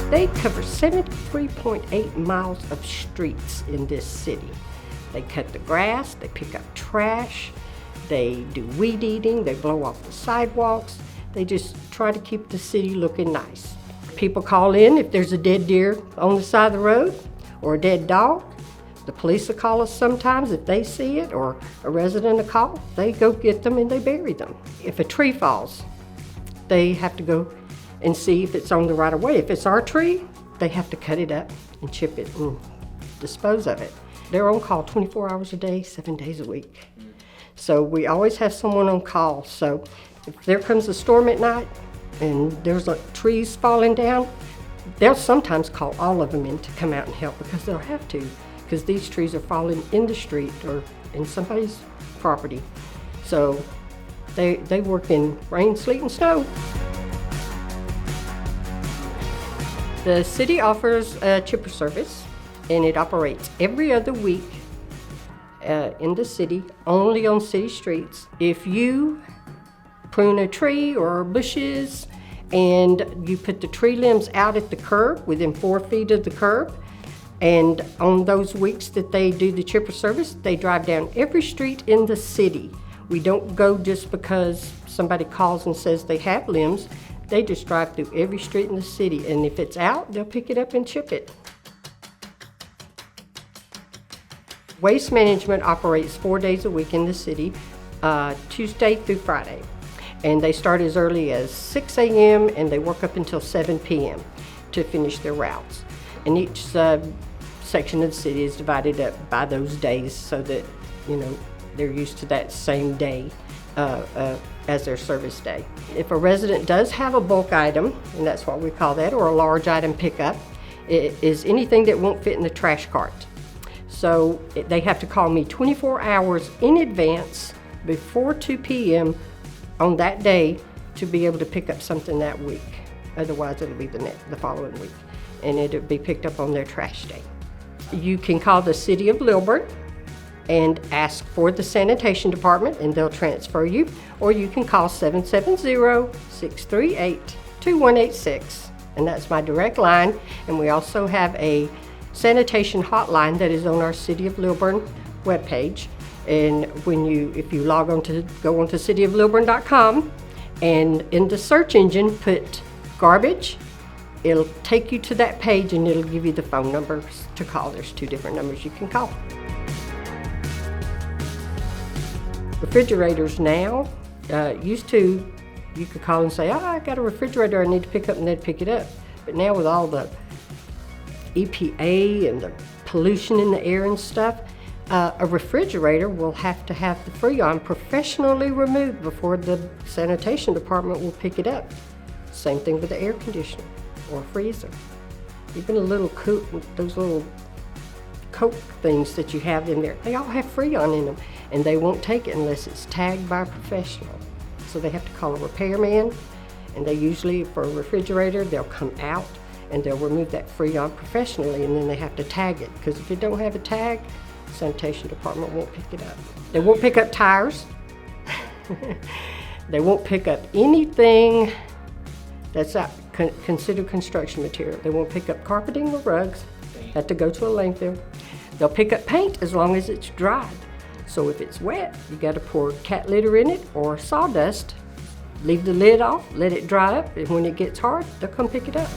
They cover 73.8 miles of streets in this city. They cut the grass, they pick up trash, they do weed eating, they blow off the sidewalks. They just try to keep the city looking nice. People call in if there's a dead deer on the side of the road or a dead dog. The police will call us sometimes if they see it, or a resident will call. They go get them and they bury them. If a tree falls, they have to go and see if it's on the right of way. If it's our tree, they have to cut it up and chip it and dispose of it. They're on call 24 hours a day, 7 days a week. So we always have someone on call. So if there comes a storm at night and there's trees falling down, they'll sometimes call all of them in to come out and help, because they'll have to, because these trees are falling in the street or in somebody's property. So they work in rain, sleet, and snow. The city offers a chipper service, and it operates every other week in the city, only on city streets. If you prune a tree or bushes and you put the tree limbs out at the curb, within 4 feet of the curb, and on those weeks that they do the chipper service, they drive down every street in the city. We don't go just because somebody calls and says they have limbs. They just drive through every street in the city, and if it's out, they'll pick it up and chip it. Waste management operates 4 days a week in the city, Tuesday through Friday. And they start as early as 6 a.m. and they work up until 7 p.m. to finish their routes. And each section of the city is divided up by those days so that, they're used to that same day as their service day. If a resident does have a bulk item, and that's what we call that, or a large item pickup, it is anything that won't fit in the trash cart. So they have to call me 24 hours in advance before 2 p.m. on that day to be able to pick up something that week. Otherwise, it'll be the following week, and it'll be picked up on their trash day. You can call the city of Lilburn and ask for the sanitation department, and they'll transfer you, or you can call 770-638-2186, and that's my direct line. And we also have a sanitation hotline that is on our City of Lilburn webpage. And if you go on to cityoflilburn.com, and in the search engine put garbage, it'll take you to that page and it'll give you the phone numbers to call. There's 2 different numbers you can call. Refrigerators now, used to, you could call and say, I got a refrigerator I need to pick up, and they'd pick it up. But now with all the EPA and the pollution in the air and stuff, a refrigerator will have to have the Freon professionally removed before the sanitation department will pick it up. Same thing with the air conditioner or freezer. Even those little Coke things that you have in there, they all have Freon in them, and they won't take it unless it's tagged by a professional. So they have to call a repairman, and they usually, for a refrigerator, they'll come out and they'll remove that Freon professionally, and then they have to tag it, because if you don't have a tag, the sanitation department won't pick it up. They won't pick up tires. They won't pick up anything that's considered construction material. They won't pick up carpeting or rugs. Have to go to a landfill. They'll pick up paint as long as it's dried. So if it's wet, you got to pour cat litter in it or sawdust. Leave the lid off, let it dry up, and when it gets hard, they'll come pick it up.